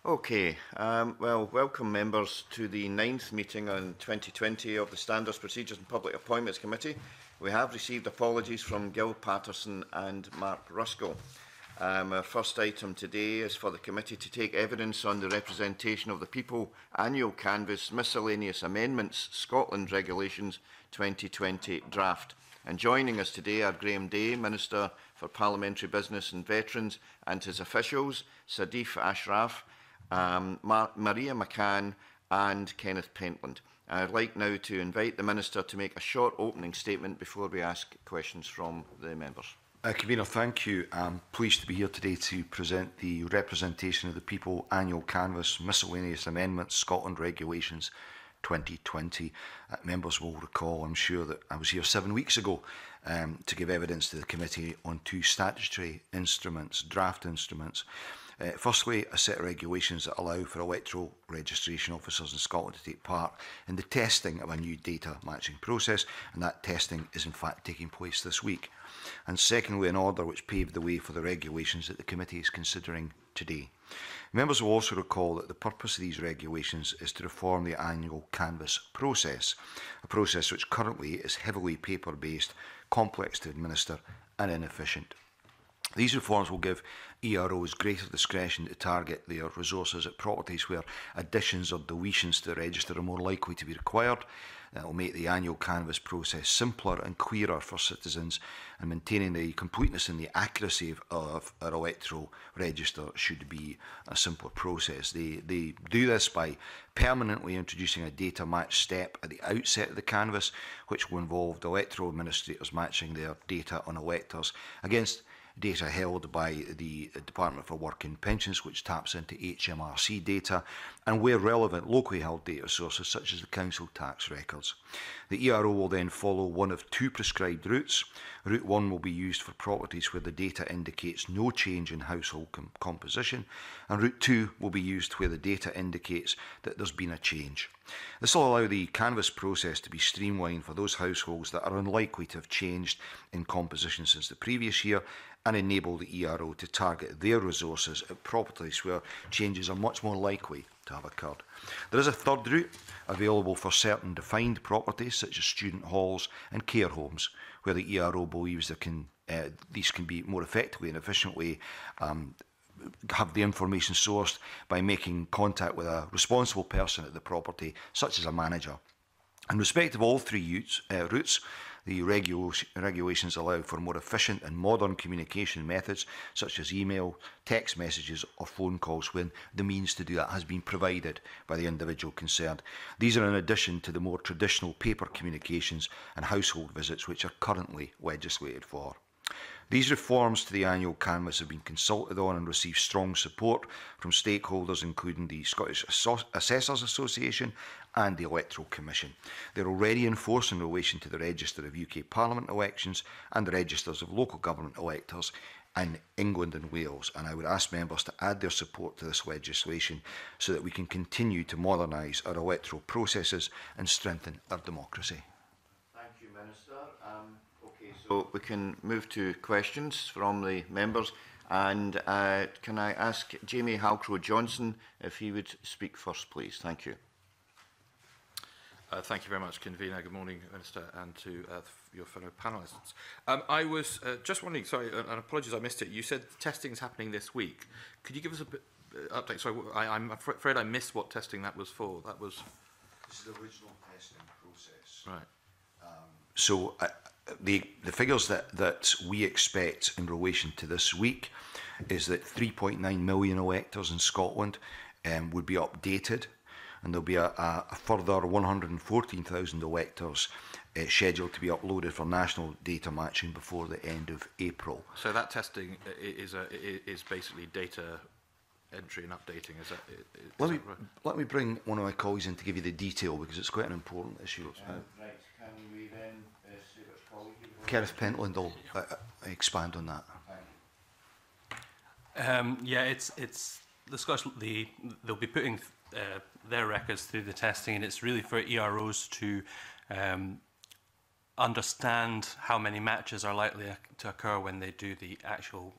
Okay, well, welcome members to the 9th meeting on 2020 of the Standards, Procedures and Public Appointments Committee. We have received apologies from Gil Patterson and Mark Ruskell. Our first item today is for the committee to take evidence on the Representation of the People Annual Canvass Miscellaneous Amendments Scotland Regulations 2020 draft. And joining us today are Graham Day, Minister for Parliamentary Business and Veterans, and his officials, Sadif Ashraf, Maria McCann and Kenneth Pentland. I'd like now to invite the Minister to make a short opening statement before we ask questions from the members. Convener, thank you. I'm pleased to be here today to present the Representation of the People Annual Canvass Miscellaneous Amendments Scotland Regulations 2020. Members will recall, I'm sure, that I was here 7 weeks ago to give evidence to the committee on two statutory instruments, draft instruments. Firstly, a set of regulations that allow for electoral registration officers in Scotland to take part in the testing of a new data matching process, and that testing is in fact taking place this week. And secondly, an order which paved the way for the regulations that the committee is considering today. Members will also recall that the purpose of these regulations is to reform the annual canvass process, a process which currently is heavily paper-based, complex to administer and inefficient. These reforms will give EROs greater discretion to target their resources at properties where additions or deletions to the register are more likely to be required. It will make the annual canvass process simpler and clearer for citizens, and maintaining the completeness and the accuracy of our electoral register should be a simpler process. They do this by permanently introducing a data match step at the outset of the canvass, which will involve the electoral administrators matching their data on electors against data held by the Department for Work and Pensions, which taps into HMRC data, and where relevant locally held data sources such as the council tax records. The ERO will then follow one of two prescribed routes. Route 1 will be used for properties where the data indicates no change in household composition, and Route 2 will be used where the data indicates that there's been a change. This will allow the canvass process to be streamlined for those households that are unlikely to have changed in composition since the previous year, and enable the ERO to target their resources at properties where changes are much more likely to have occurred. There is a third route available for certain defined properties such as student halls and care homes, where the ERO believes these can be more effectively and efficiently have the information sourced by making contact with a responsible person at the property, such as a manager. In respect of all three routes, the regulations allow for more efficient and modern communication methods such as email, text messages or phone calls when the means to do that has been provided by the individual concerned. These are in addition to the more traditional paper communications and household visits which are currently legislated for. These reforms to the annual canvass have been consulted on and received strong support from stakeholders including the Scottish Assessors Association and the Electoral Commission. They are already in force in relation to the Register of UK Parliament elections and the registers of local government electors in England and Wales, and I would ask members to add their support to this legislation so that we can continue to modernise our electoral processes and strengthen our democracy. Thank you, Minister. So we can move to questions from the members, and can I ask Jamie Halcrow-Johnson if he would speak first, please? Thank you. Thank you very much, Convener. Good morning, Minister, and to your fellow panellists. I was just wondering, sorry, and apologies I missed it, you said testing is happening this week. Could you give us a bit update? Sorry, I'm afraid I missed what testing that was for. That was... This is the original testing process. Right. The figures that we expect in relation to this week is that 3.9 million electors in Scotland would be updated, and there'll be a further 114,000 electors scheduled to be uploaded for national data matching before the end of April. So that testing is basically data entry and updating. Is that right? Let me bring one of my colleagues in to give you the detail, because it's quite an important issue. Right. Can we then see which colleague? Kenneth Pentland will expand on that. Yeah, it's the Scottish. They'll be putting their records through the testing, and it's really for EROs to understand how many matches are likely to occur when they do the actual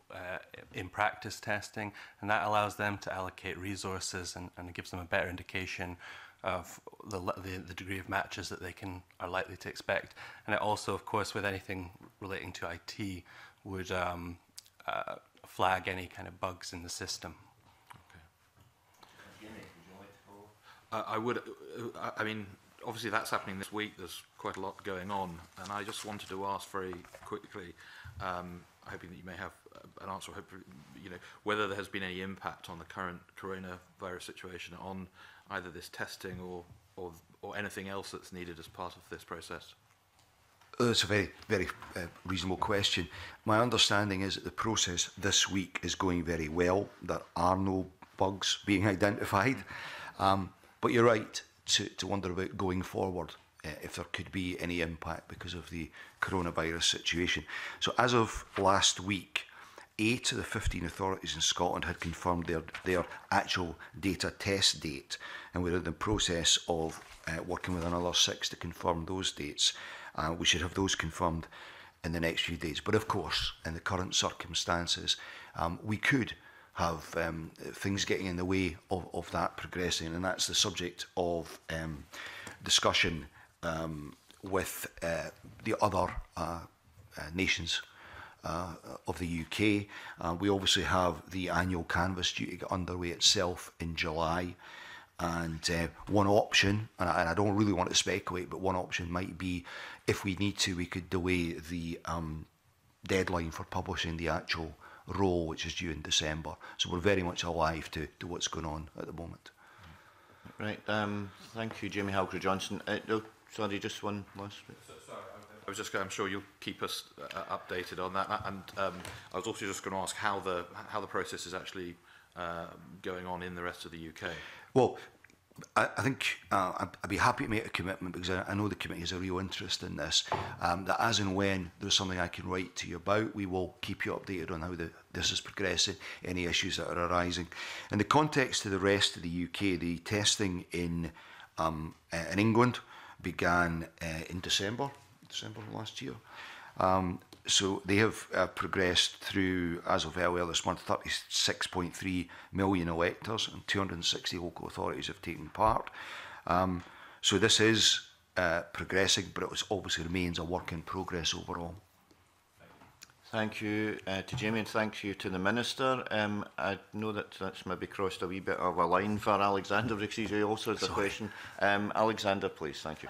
in-practice testing, and that allows them to allocate resources and it gives them a better indication of the degree of matches that they are likely to expect. And it also, of course, with anything relating to IT, would flag any kind of bugs in the system. I would. I mean, obviously that's happening this week. There's quite a lot going on, and I just wanted to ask very quickly, hoping that you may have an answer. Hopefully, whether there has been any impact on the current coronavirus situation on either this testing or anything else that's needed as part of this process. That's a very, very reasonable question. My understanding is that the process this week is going very well. There are no bugs being identified. But you're right to wonder about going forward, if there could be any impact because of the coronavirus situation. So as of last week, 8 of the 15 authorities in Scotland had confirmed their actual data test date, and we're in the process of working with another 6 to confirm those dates. We should have those confirmed in the next few days. But of course, in the current circumstances, we could have things getting in the way of that progressing, and that's the subject of discussion with the other nations of the UK. We obviously have the annual canvass due to get underway itself in July, and one option, and I don't really want to speculate, but one option might be, if we need to, we could delay the deadline for publishing the actual roll, which is due in December. So we're very much alive to what's going on at the moment. Right, thank you, Jamie Halcrow-Johnson. Sorry, just one last bit. I was just going, I'm sure you'll keep us updated on that. And I was also just going to ask how the process is actually going on in the rest of the UK. Well, I think I'd be happy to make a commitment, because I know the committee has a real interest in this, that as and when there's something I can write to you about, we will keep you updated on how this is progressing, any issues that are arising. In the context of the rest of the UK, the testing in England began in December last year. So they have progressed through, as of earlier this month, 36.3 million electors, and 260 local authorities have taken part. So this is progressing, but it obviously remains a work in progress overall. Thank you to Jamie, and thank you to the Minister. I know that's maybe crossed a wee bit of a line for Alexander, because he also has a question. Alexander, please. Thank you.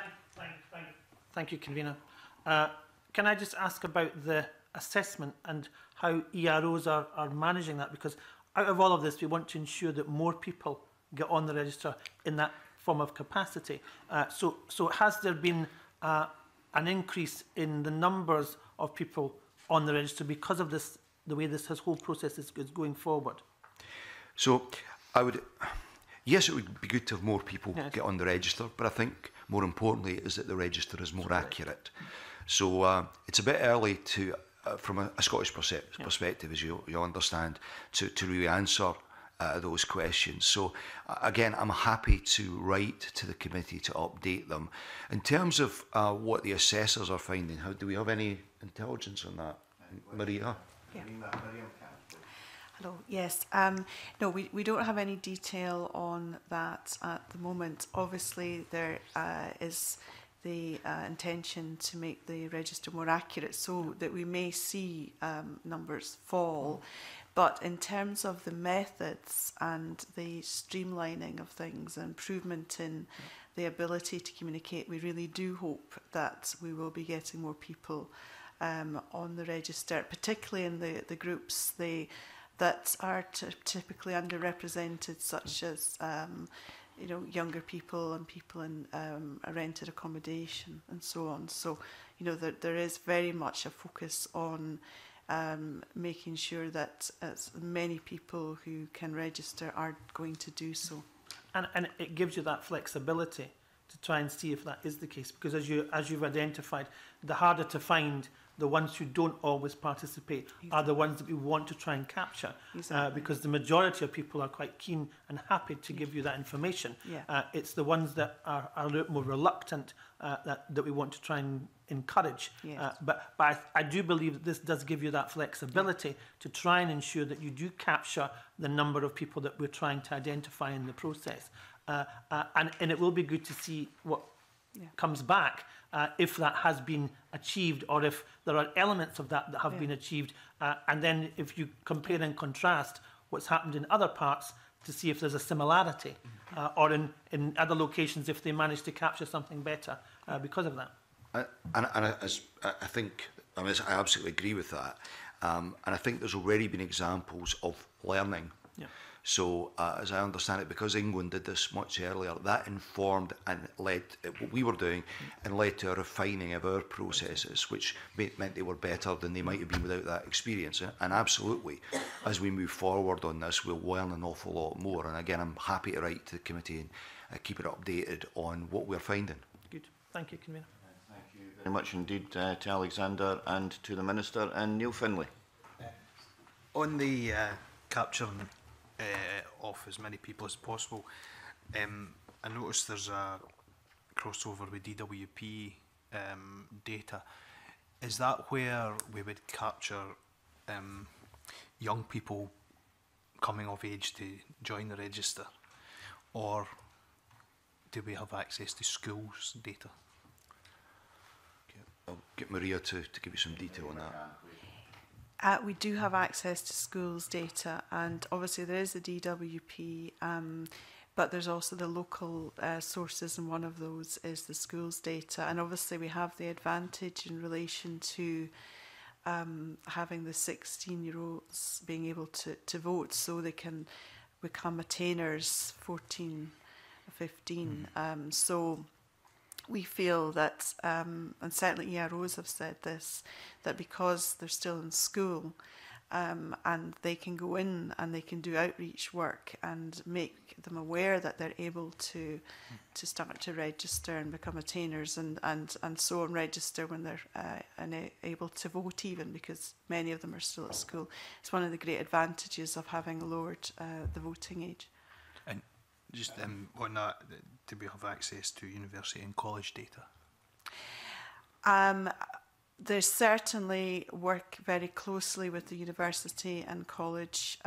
Thank you, Convener. Can I just ask about the assessment and how EROs are managing that? Because out of all of this, we want to ensure that more people get on the register in that form of capacity. So has there been an increase in the numbers of people on the register because of this, the way this whole process is going forward? So yes, it would be good to have more people get on the register, but I think more importantly is that the register is more accurate. So it's a bit early to, from a Scottish perspective, as you understand, to really answer those questions. So again, I'm happy to write to the committee to update them. In terms of what the assessors are finding, do we have any intelligence on that? Maria? Yeah. Hello, yes. No, we don't have any detail on that at the moment. Obviously, there is the intention to make the register more accurate, so that we may see numbers fall. But in terms of the methods and the streamlining of things, improvement in the ability to communicate, we really do hope that we will be getting more people on the register, particularly in the groups that are typically underrepresented, such as younger people and people in a rented accommodation and so on. So, there is very much a focus on making sure that as many people who can register are going to do so. And it gives you that flexibility to to try and see if that is the case, because as you've identified, the harder to find the ones who don't always participate are the ones that we want to try and capture, because the majority of people are quite keen and happy to give you that information. It's the ones that are a little more reluctant that we want to try and encourage. But I do believe that this does give you that flexibility to try and ensure that you do capture the number of people that we're trying to identify in the process. And it will be good to see what comes back, if that has been achieved, or if there are elements of that that have been achieved, and then if you compare and contrast what's happened in other parts to see if there's a similarity, or in other locations if they manage to capture something better because of that. I think, I mean, I absolutely agree with that, and I think there's already been examples of learning. So, as I understand it, because England did this much earlier, that informed and led what we were doing, and led to a refining of our processes, which meant they were better than they might have been without that experience. And absolutely, as we move forward on this, we'll learn an awful lot more. And again, I'm happy to write to the committee and keep it updated on what we're finding. Good. Thank you, Convener. Thank you very much indeed to Alexander and to the Minister. And Neil Finlay. On the capturing of as many people as possible, I noticed there's a crossover with DWP data. Is that where we would capture young people coming of age to join the register, or do we have access to schools data? Okay. I'll get Maria to give you some detail on that. We do have access to schools data, and obviously there is the DWP, but there's also the local sources, and one of those is the schools data. And obviously we have the advantage in relation to having the 16-year-olds being able to vote, so they can become attainers 14, 15. So we feel that, and certainly EROs have said this, that because they're still in school, and they can go in and they can do outreach work and make them aware that they're able to start to register and become attainers, and so on, register when they're able to vote, even because many of them are still at school. It's one of the great advantages of having lowered the voting age. And just on that, do we have access to university and college data? There's certainly work very closely with the university and college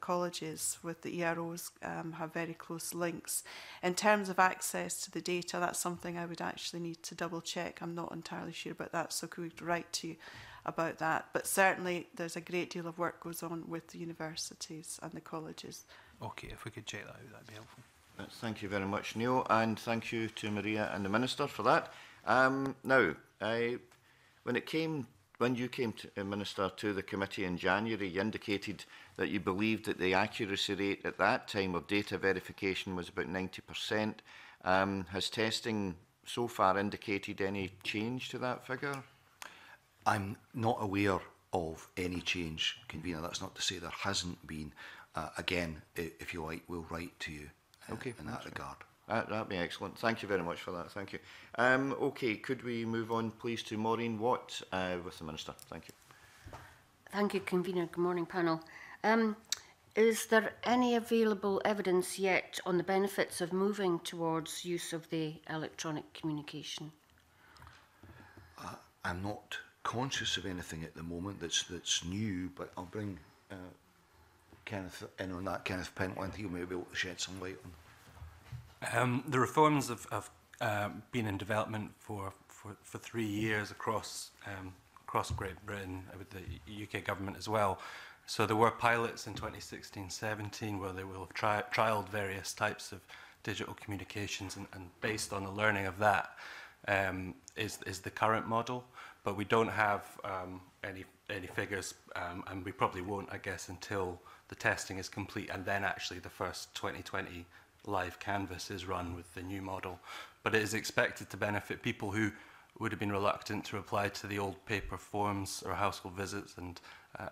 colleges, with the EROs have very close links. In terms of access to the data, that's something I would actually need to double check. I'm not entirely sure about that, so could we write to you about that? But certainly there's a great deal of work goes on with the universities and the colleges. Okay, if we could check that out, that'd be helpful. Thank you very much, Neil, and thank you to Maria and the Minister for that. Now, when you came to, Minister, to the committee in January, you indicated that you believed that the accuracy rate at that time of data verification was about 90%. Has testing so far indicated any change to that figure? I'm not aware of any change, Convener. That's not to say there hasn't been. Again, if you like, we'll write to you in that regard. That'd be excellent. Thank you very much for that. Thank you. Okay, could we move on, please, to Maureen Watt with the Minister? Thank you. Thank you, Convener. Good morning, panel. Is there any available evidence yet on the benefits of moving towards use of the electronic communication? I'm not conscious of anything at the moment that's new, but I'll bring Kenneth in on that. Kenneth Pentland, he'll maybe be able to shed some light on. The reforms have been in development for 3 years across Great Britain, with the UK government as well. So there were pilots in 2016-17 where they will have trialled various types of digital communications, and based on the learning of that is the current model. But we don't have any figures, and we probably won't, I guess, until the testing is complete, and then actually the first 2020 live canvas is run with the new model. But it is expected to benefit people who would have been reluctant to reply to the old paper forms or household visits, and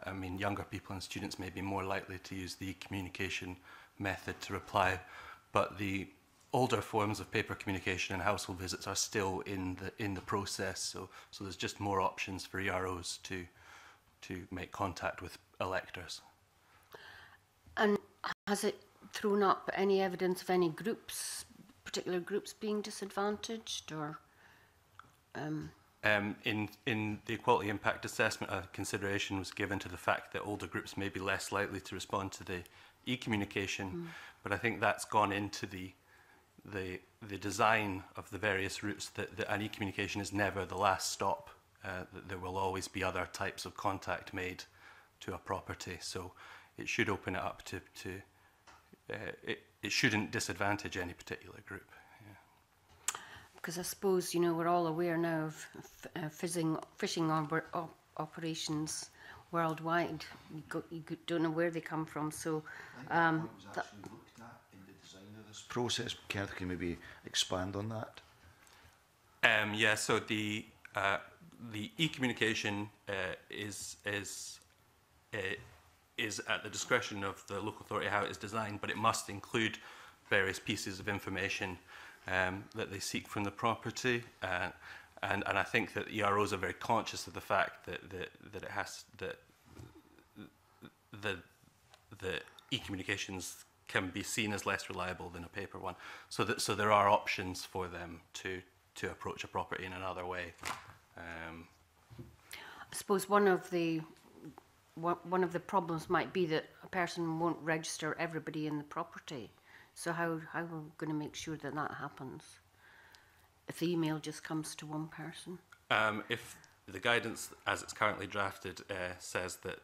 I mean, younger people and students may be more likely to use the communication method to reply. But the older forms of paper communication and household visits are still in the process. So there's just more options for EROs to make contact with electors. And has it thrown up any evidence of any groups, particular groups being disadvantaged, or? In the equality impact assessment, a consideration was given to the fact that older groups may be less likely to respond to the e-communication, but I think that's gone into the design of the various routes that an e-communication is never the last stop. That there will always be other types of contact made to a property, so it should open it up to it shouldn't disadvantage any particular group. Because I suppose, you know, we're all aware now of fishing operations worldwide. You don't know where they come from, so process. Kenneth, can you maybe expand on that? Yeah, so the e-communication is at the discretion of the local authority how it is designed, but it must include various pieces of information that they seek from the property, and I think that EROs are very conscious of the fact that the e-communications can be seen as less reliable than a paper one, so there are options for them to approach a property in another way. I suppose one of the problems might be that a person won't register everybody in the property. So how are we going to make sure that that happens? If the email just comes to one person? If the guidance, as it's currently drafted, says that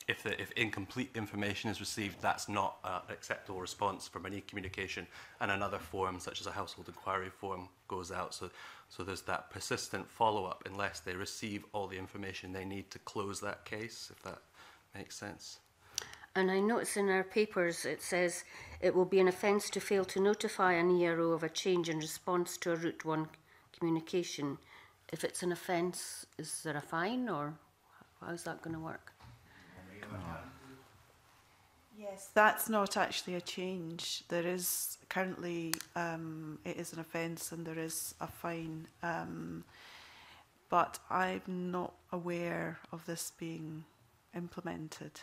if incomplete information is received, that's not an acceptable response from an e-communication, and another form, such as a household inquiry form, goes out. So there's that persistent follow-up unless they receive all the information they need to close that case, if that makes sense. And I notice in our papers it says it will be an offence to fail to notify an ERO of a change in response to a Route 1 communication. If it's an offence, is there a fine, or how's that going to work? Yes, that's not actually a change. There is currently, it is an offence and there is a fine, but I'm not aware of this being implemented.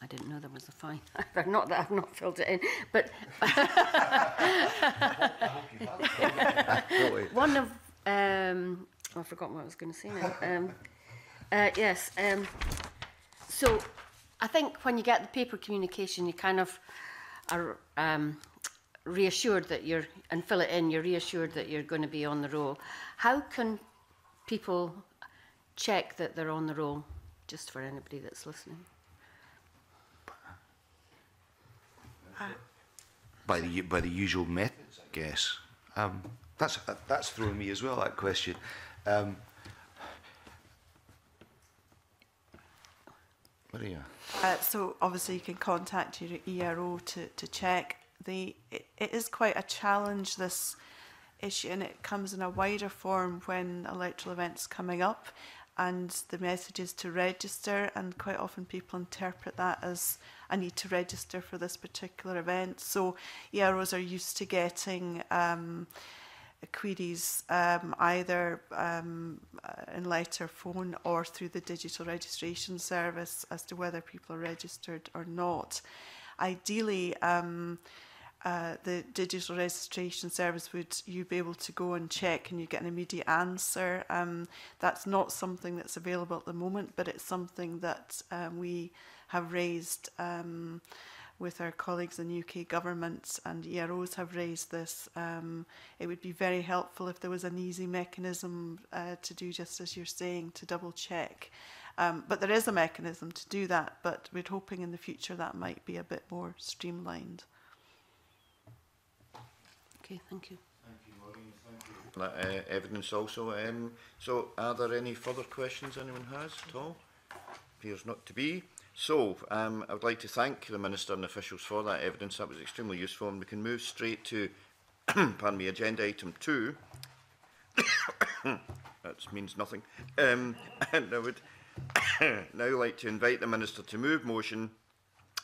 I didn't know there was a fine. Not that I've not filled it in, but one of I forgot what I was going to say now. Yes. So I think when you get the paper communication, you kind of are reassured that and fill it in. You're reassured that you're going to be on the roll. How can people check that they're on the roll? Just for anybody that's listening. By the usual methods, I guess. That's throwing me as well, that question. What are you? So obviously you can contact your ERO to check. It is quite a challenge, this issue, and it comes in a wider form when electoral events coming up, and the message is to register, and quite often people interpret that as I need to register for this particular event. So EROs are used to getting queries either in letter, phone, or through the digital registration service as to whether people are registered or not. Ideally, the digital registration service would you be able to go and check and you get an immediate answer. That's not something that's available at the moment, but it's something that we have raised with our colleagues in UK government, and EROs have raised this. It would be very helpful if there was an easy mechanism to do just as you're saying, to double check. But there is a mechanism to do that, but we're hoping in the future that might be a bit more streamlined. Okay, thank you. Thank you, Maureen. Thank you. Evidence also. So are there any further questions anyone has at all? Appears not to be. So I would like to thank the Minister and officials for that evidence. That was extremely useful, and we can move straight to pardon me, agenda item 2. That means nothing. And I would now like to invite the Minister to move motion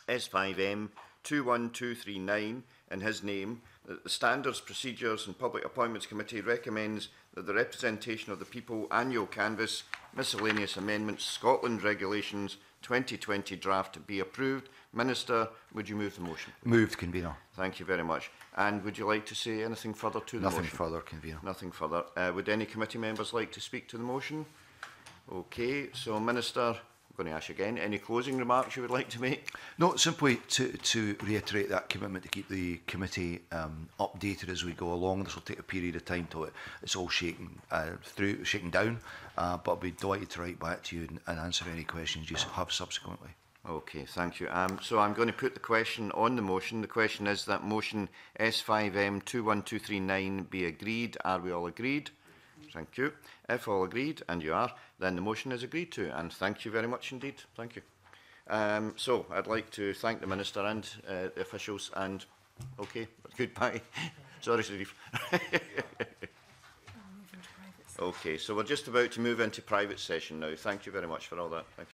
S5M 21239 in his name, that the Standards, Procedures and Public Appointments Committee recommends that the Representation of the People Annual Canvass Miscellaneous Amendments Scotland Regulations 2020 draft be approved. Minister, would you move the motion? Moved, Convener. Thank you very much. And would you like to say anything further to the motion? Nothing further, Convener. Nothing further. Would any committee members like to speak to the motion? Okay, so Minister, I'm going to ask you again, any closing remarks you would like to make? No, simply to reiterate that commitment to keep the committee updated as we go along. This will take a period of time till it's all shaken down, but I'll be delighted to write back to you and answer any questions you have subsequently. Okay, thank you. So I'm going to put the question on the motion. The question is that motion S5M 21239 be agreed. Are we all agreed? Thank you. If all agreed, and you are, then the motion is agreed to, and thank you very much indeed. Thank you. So I'd like to thank the Minister and the officials, and okay, goodbye. Sorry, Sharif. Okay, so we're just about to move into private session now. Thank you very much for all that. Thank you.